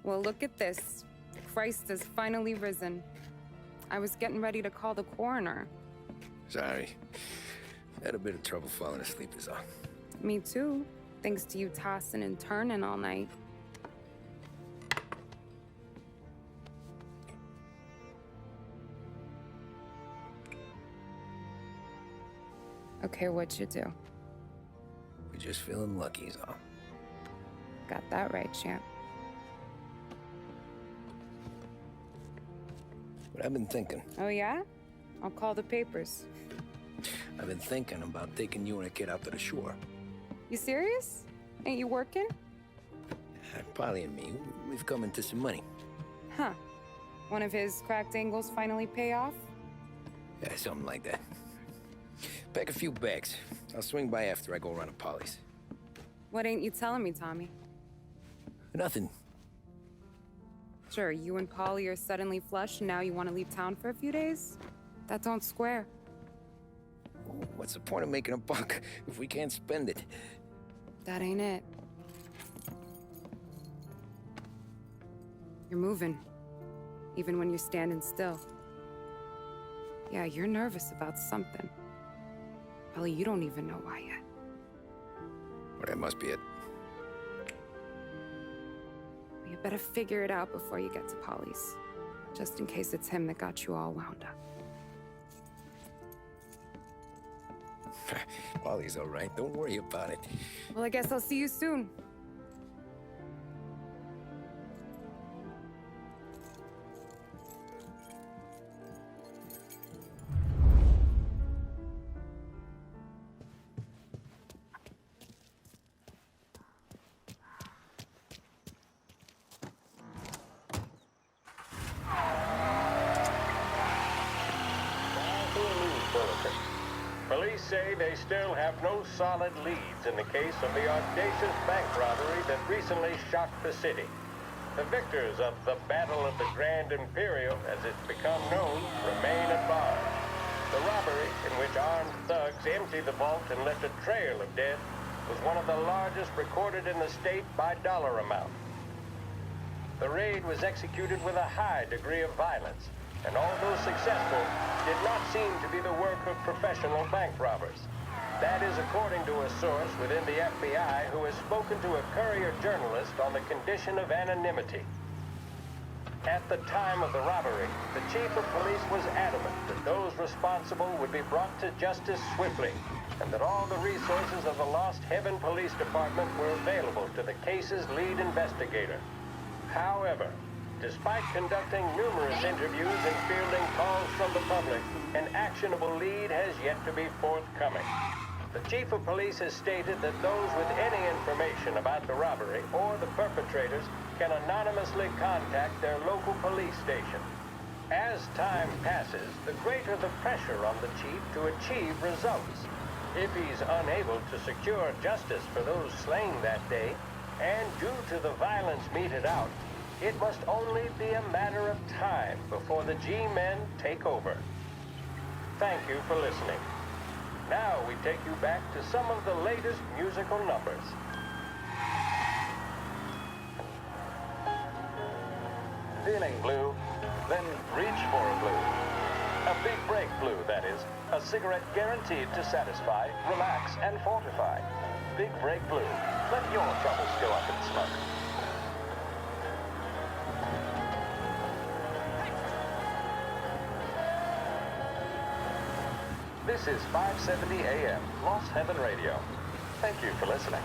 Well, look at this. Christ has finally risen. I was getting ready to call the coroner. Sorry. Had a bit of trouble falling asleep is all. Me too, thanks to you tossing and turning all night. Okay, what'd you do? We're just feeling lucky is all. Got that right, champ. But I've been thinking. Oh, yeah? I'll call the papers. I've been thinking about taking you and a kid out to the shore. You serious? Ain't you working? Polly and me, we've come into some money. Huh. One of his cracked angles finally pay off? Yeah, something like that. Pack a few bags. I'll swing by after I go around to Polly's. What ain't you telling me, Tommy? Nothing. Sure, you and Polly are suddenly flush and now you want to leave town for a few days? That don't square. What's the point of making a buck if we can't spend it? That ain't it. You're moving, even when you're standing still. Yeah, you're nervous about something. Probably you don't even know why yet. Well, that must be it. You better figure it out before you get to Polly's, just in case it's him that got you all wound up. Polly's all right. Don't worry about it. Well, I guess I'll see you soon. Police say they still have no solid leads in the case of the audacious bank robbery that recently shocked the city. The victors of the Battle of the Grand Imperial, as it's become known, remain at large. The robbery, in which armed thugs emptied the vault and left a trail of dead, was one of the largest recorded in the state by dollar amount. The raid was executed with a high degree of violence, and although successful, did not seem to be the work of professional bank robbers. That is according to a source within the FBI who has spoken to a Courier journalist on the condition of anonymity. At the time of the robbery, the chief of police was adamant that those responsible would be brought to justice swiftly, and that all the resources of the Lost Heaven Police Department were available to the case's lead investigator. However, despite conducting numerous interviews and fielding calls from the public, an actionable lead has yet to be forthcoming. The chief of police has stated that those with any information about the robbery or the perpetrators can anonymously contact their local police station. As time passes, the greater the pressure on the chief to achieve results. If he's unable to secure justice for those slain that day, and due to the violence meted out, it must only be a matter of time before the G-men take over. Thank you for listening. Now we take you back to some of the latest musical numbers. Feeling blue? Then reach for a blue. A big break blue, that is. A cigarette guaranteed to satisfy, relax, and fortify. Big break blue. Let your troubles go up in smoke. This is 570 AM, Lost Heaven Radio. Thank you for listening.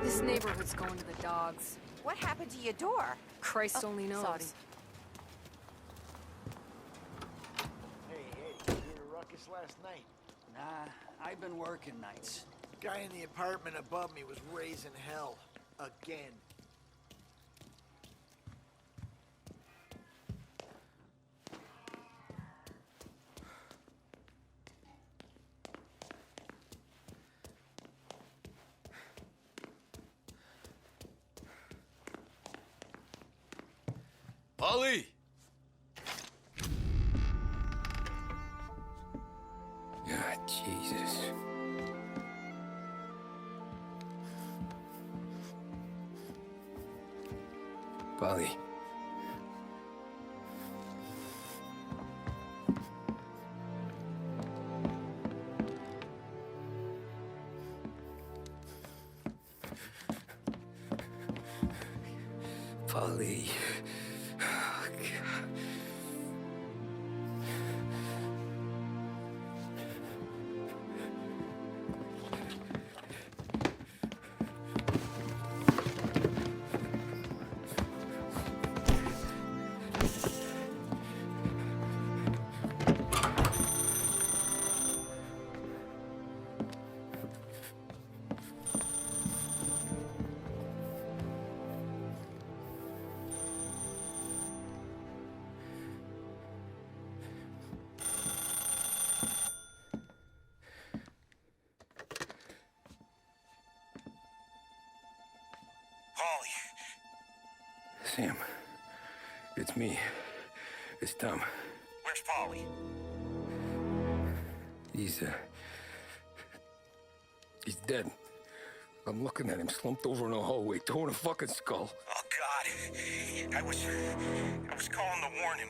This neighborhood's going to the dogs. What happened to your door? Christ only knows. Sorry. Hey, you heard a ruckus last night? Nah, I've been working nights. Guy in the apartment above me was raising hell. Again. Polly! God, Jesus. Polly. Polly. Oh, God. Polly! Sam, it's me. It's Tom. Where's Polly? He's dead. I'm looking at him slumped over in the hallway, torn a fucking skull. Oh, God. I was calling to warn him.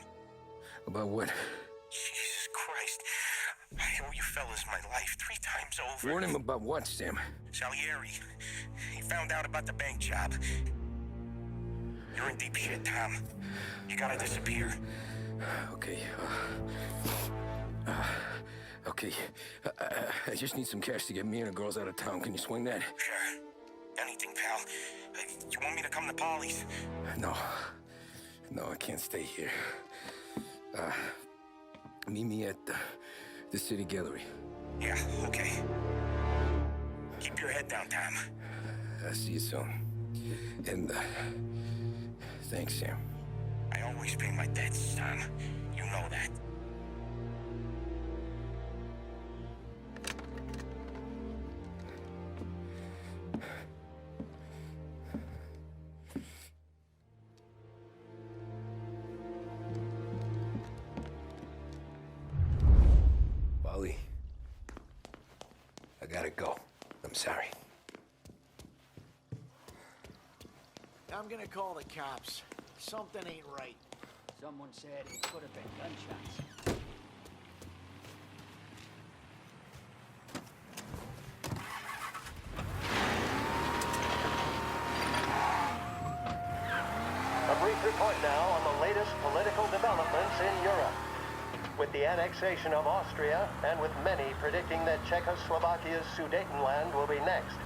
About what? Jesus Christ. I owe you fellas my life 3 times over. Warn him about what, Sam? Salieri. He found out about the bank job. You're in deep shit, Tom. You gotta disappear. Okay. Okay. I just need some cash to get me and the girls out of town. Can you swing that? Sure. Anything, pal. You want me to come to Polly's? No. No, I can't stay here. Meet me at the city gallery. Yeah, okay. Keep your head down, Tom. I'll see you soon. And, thanks, Sam. I always pay my debts, Tom. You know that. Polly, I gotta go. I'm sorry. I'm gonna call the cops. Something ain't right. Someone said it could have been gunshots. A brief report now on the latest political developments in Europe. With the annexation of Austria, and with many predicting that Czechoslovakia's Sudetenland will be next,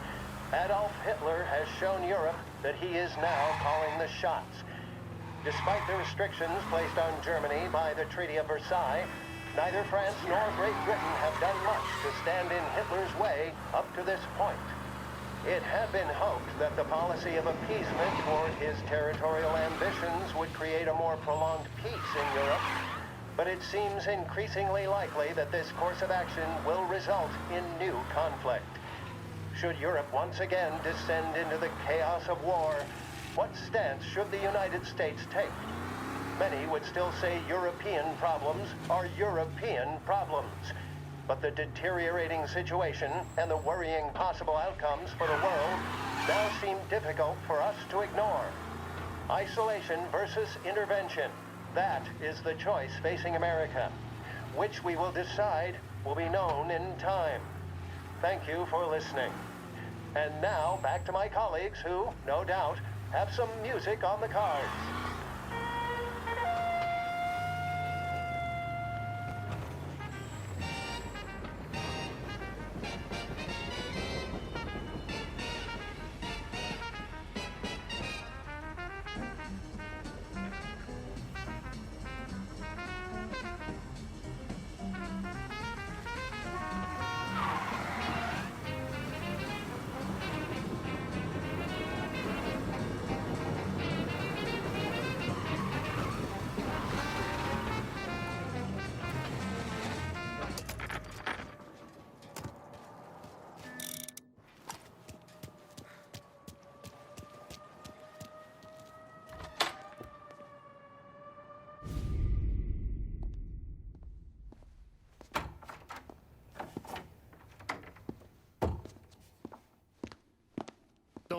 Adolf Hitler has shown Europe that he is now calling the shots. Despite the restrictions placed on Germany by the Treaty of Versailles, neither France nor Great Britain have done much to stand in Hitler's way up to this point. It had been hoped that the policy of appeasement toward his territorial ambitions would create a more prolonged peace in Europe, but it seems increasingly likely that this course of action will result in new conflict. Should Europe once again descend into the chaos of war, what stance should the United States take? Many would still say European problems are European problems. But the deteriorating situation and the worrying possible outcomes for the world now seem difficult for us to ignore. Isolation versus intervention. That is the choice facing America. Which we will decide will be known in time. Thank you for listening. And now back to my colleagues who, no doubt, have some music on the cards.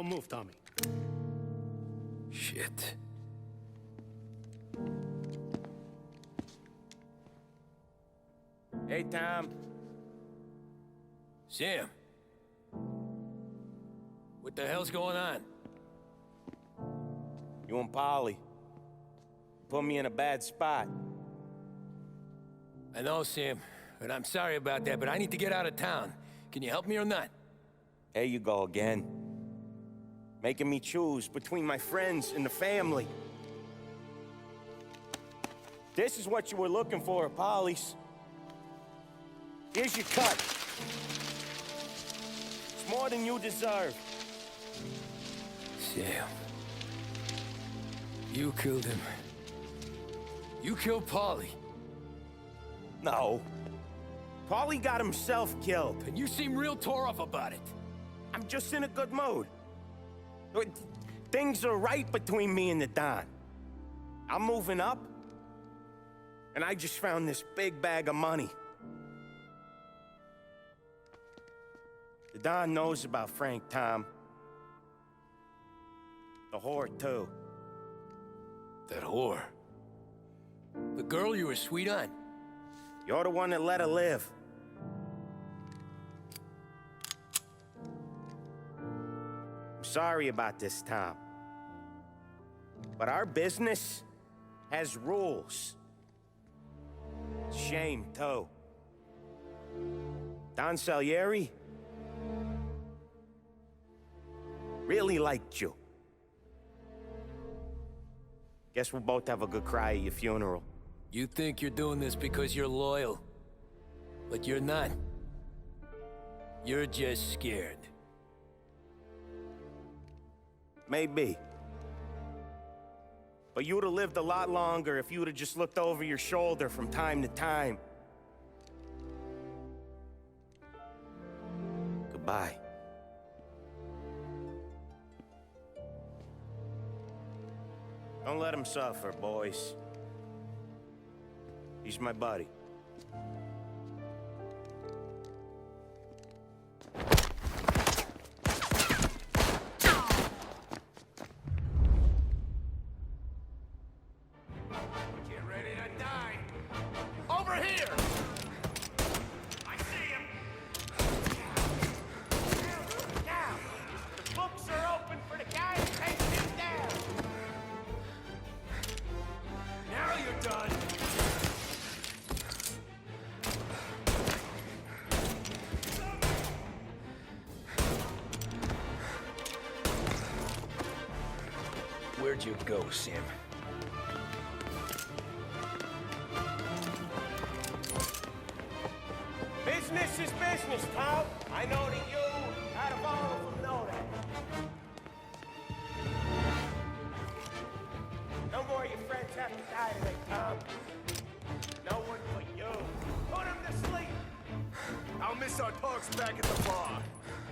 Don't move, Tommy. Shit. Hey, Tom. Sam. What the hell's going on? You and Polly put me in a bad spot. I know, Sam, and I'm sorry about that, but I need to get out of town. Can you help me or not? There you go again. Making me choose between my friends and the family. This is what you were looking for at Polly's. Here's your cut. It's more than you deserve. Sam. You killed him. You killed Paulie. No. Polly got himself killed. And you seem real tore up about it. I'm just in a good mood. Things are right between me and the Don. I'm moving up, and I just found this big bag of money. The Don knows about Frank, Tom. The whore, too. That whore. The girl you were sweet on. You're the one that let her live. I'm sorry about this, Tom. But our business has rules. Shame, too. Don Salieri really liked you. Guess we'll both have a good cry at your funeral. You think you're doing this because you're loyal. But you're not. You're just scared. Maybe. But you'd have lived a lot longer if you'd have just looked over your shoulder from time to time. Goodbye. Don't let him suffer, boys. He's my buddy. Get ready to die. Over here! I see him! Now, the books are open for the guy who takes him down. Now you're done. Where'd you go, Sam? Business is business, Tom. I know that you, out of all of them, know that. No more of your friends have to die today, Tom. No one but you. Put him to sleep. I'll miss our talks back at the bar.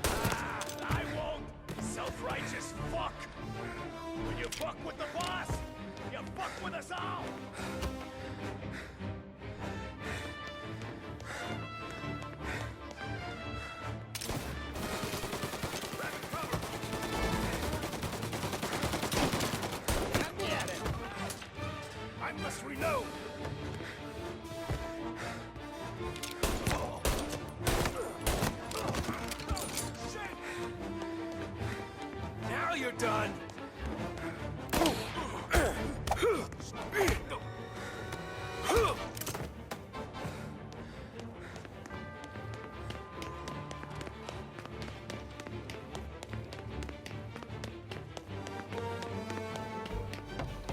Ah, I won't. Self-righteous fuck. When you fuck with the boss, you fuck with us all. Let me at it. I must reload. Now you're done.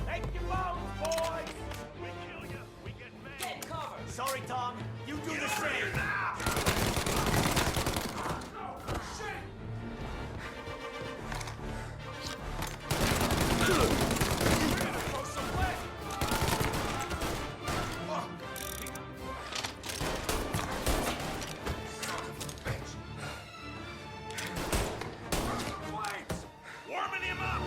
Take your bones, boys. We kill you, we get mad. Get cover! Sorry, Tom. You do the same. Warming him up!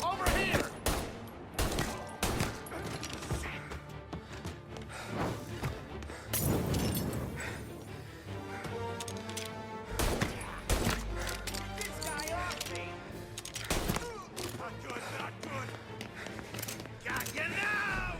Over here! This guy off me! Not good, not good! Got you now!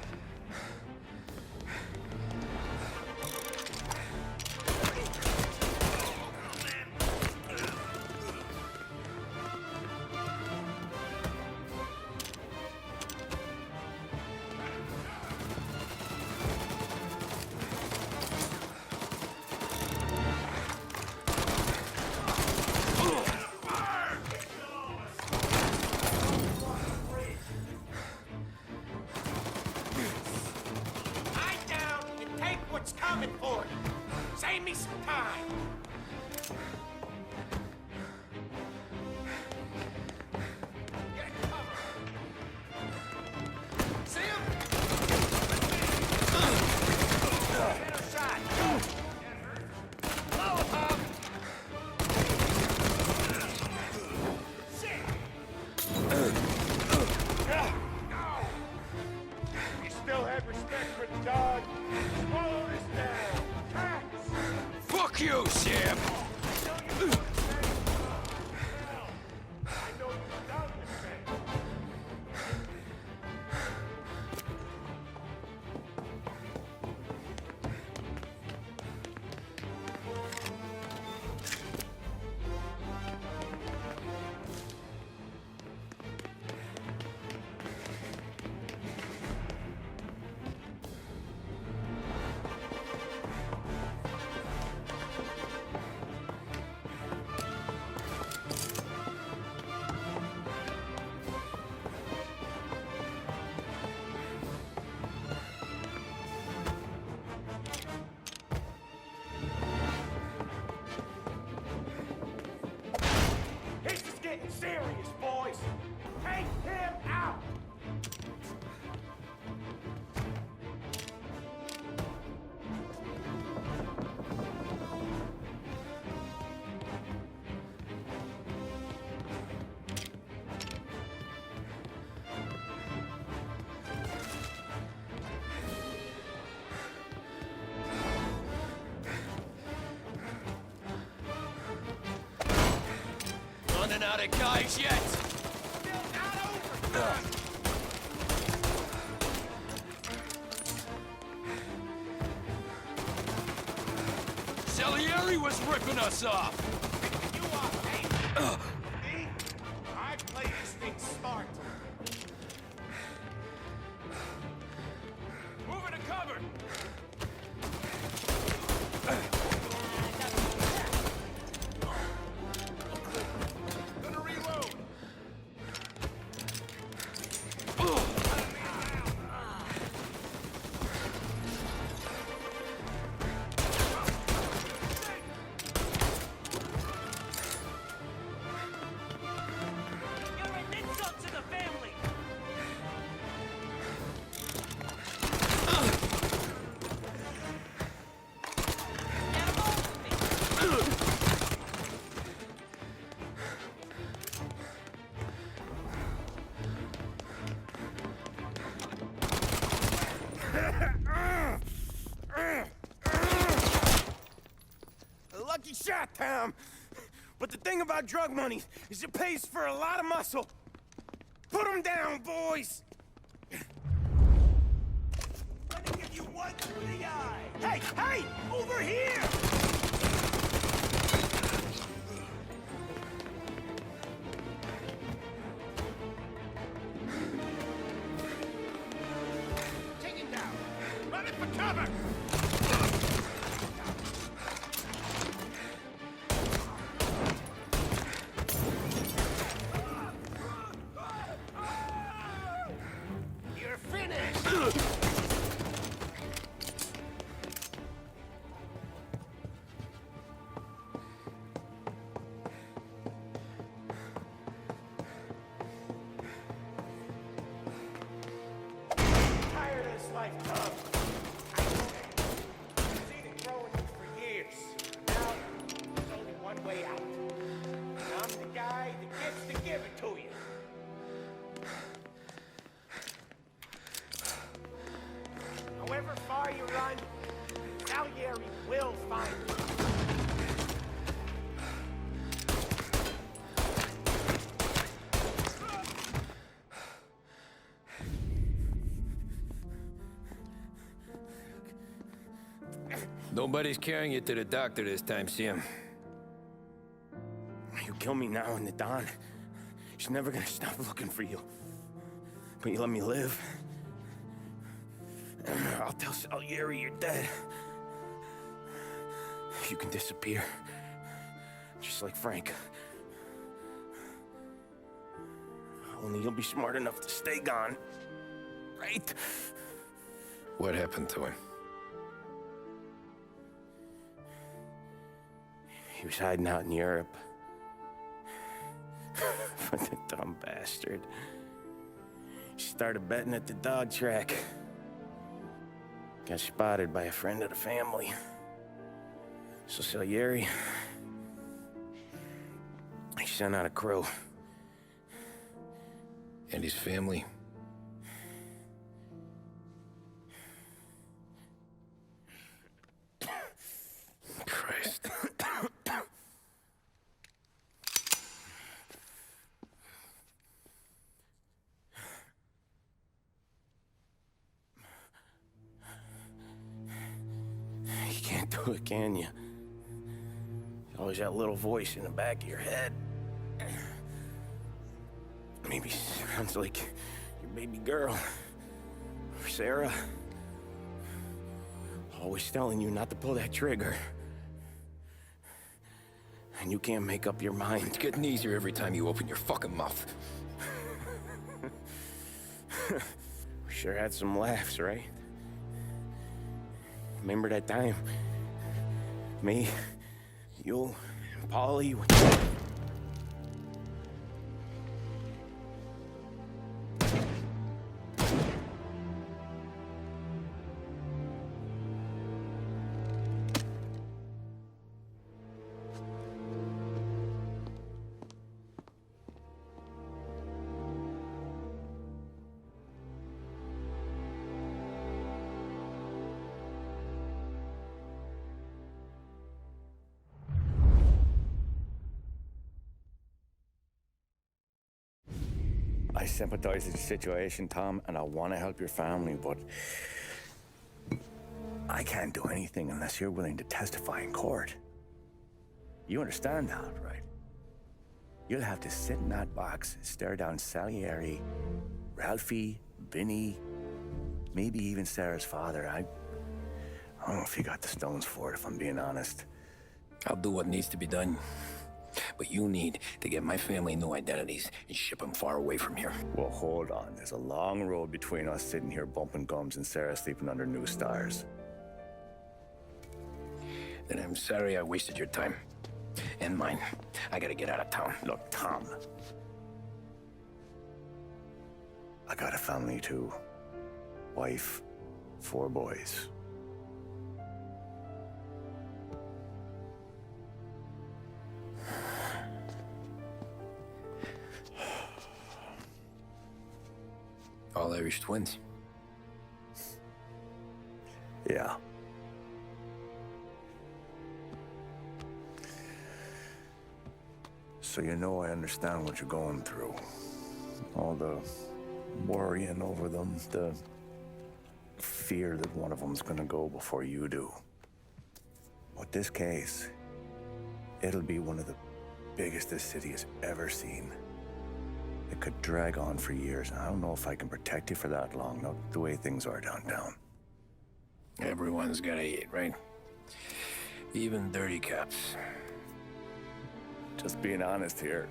Hide down and take what's coming for you. Save me some time. Get cover. See him? Better shot. Blow him up. Shit. You still have respect for the dog? Swallow this down. Cats! Fuck you, Sam! I know you've done the same. This is getting serious, boys. Take him out. Running out of guys yet? Still not over. Salieri was ripping us off! You off, hey. Me? I play this thing smart. Move it to cover. Gonna reload. You're an insult to the family! Get him off me! Lucky shot, Tom. But the thing about drug money is it pays for a lot of muscle. Put him down, boys! Let me give you one through the eye. Hey, hey! Over here! Take him down. Run it for cover! You're finished! Tired of this life, Tom. I Nobody's carrying you to the doctor this time, Sam. You kill me now in the dawn. She's never gonna stop looking for you. But you let me live. I'll tell Salieri you're dead. You can disappear. Just like Frank. Only you'll be smart enough to stay gone. Right? What happened to him? He was hiding out in Europe. But the dumb bastard. He started betting at the dog track. Got spotted by a friend of the family. So Salieri, he sent out a crew. And his family? Christ. You can't do it, can you? There's always that little voice in the back of your head. Maybe sounds like your baby girl. Or Sarah. Always telling you not to pull that trigger. And you can't make up your mind. It's getting easier every time you open your fucking mouth. We sure had some laughs, right? Remember that time? Me, you, and Polly. I sympathize with the situation, Tom, and I want to help your family, but I can't do anything unless you're willing to testify in court. You understand that, right? You'll have to sit in that box, stare down Salieri, Ralphie, Vinny, maybe even Sarah's father. I don't know if you got the stones for it, if I'm being honest. I'll do what needs to be done. But you need to get my family new identities and ship them far away from here. Well, hold on. There's a long road between us sitting here bumping gums and Sarah sleeping under new stars. Then I'm sorry I wasted your time. And mine. I gotta get out of town. Look, Tom. I got a family too. Wife, 4 boys. All Irish twins. Yeah. So you know I understand what you're going through. All the worrying over them, the fear that one of them's gonna go before you do. With this case, it'll be one of the biggest this city has ever seen. It could drag on for years. I don't know if I can protect you for that long, not the way things are downtown. Everyone's gotta eat, right? Even dirty cops. Just being honest here.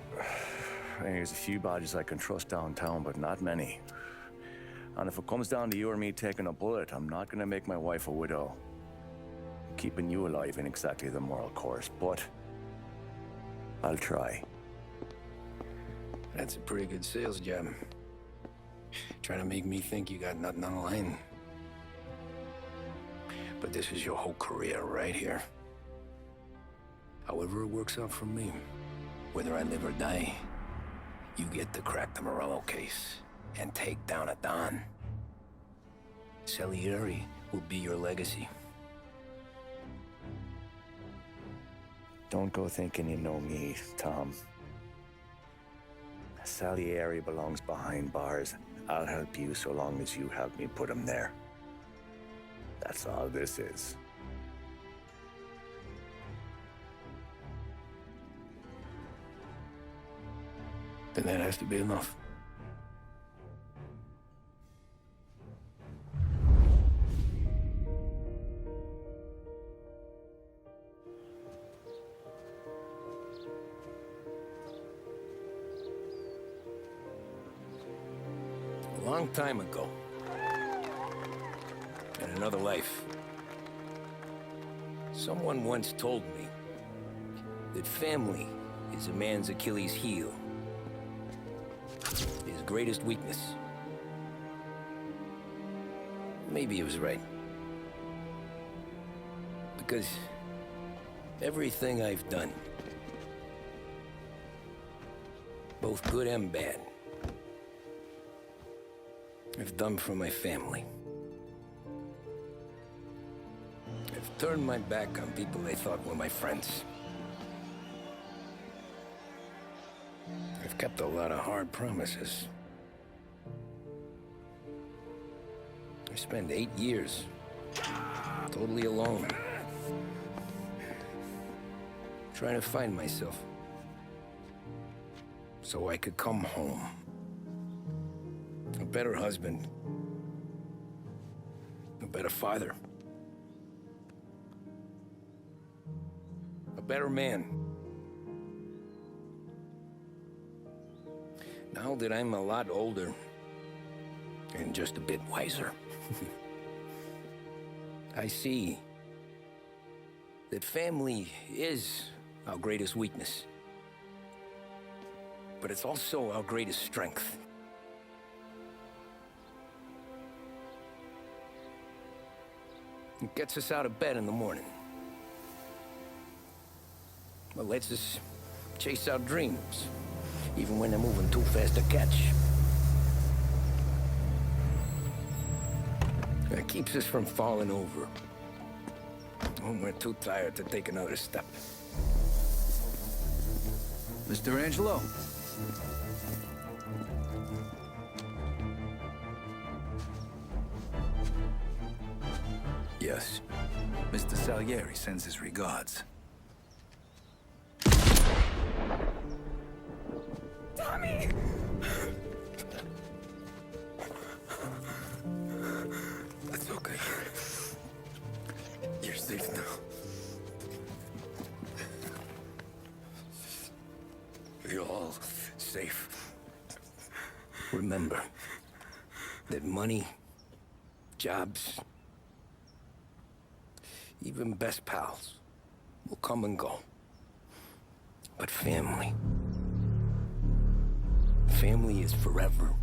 There's a few badges I can trust downtown, but not many. And if it comes down to you or me taking a bullet, I'm not gonna make my wife a widow. Keeping you alive ain't exactly the moral course, but I'll try. That's a pretty good sales job. Trying to make me think you got nothing on the line. But this is your whole career right here. However it works out for me, whether I live or die, you get to crack the Morello case and take down a Don. Salieri will be your legacy. Don't go thinking you know me, Tom. Salieri belongs behind bars. I'll help you so long as you help me put him there. That's all this is. then that has to be enough. A long time ago, in another life, someone once told me that family is a man's Achilles heel, his greatest weakness. Maybe he was right. Because everything I've done, both good and bad, I've done for my family. I've turned my back on people I thought were my friends. I've kept a lot of hard promises. I spent 8 years totally alone, trying to find myself so I could come home. A better husband, a better father, a better man. Now that I'm a lot older and just a bit wiser, I see that family is our greatest weakness, but it's also our greatest strength. It gets us out of bed in the morning. It lets us chase our dreams, even when they're moving too fast to catch. It keeps us from falling over when we're too tired to take another step. Mr. Angelo. Yes. Mr. Salieri sends his regards. Tommy! That's okay. You're safe now. You're all safe. Remember that money, jobs, even best pals will come and go. But family is forever.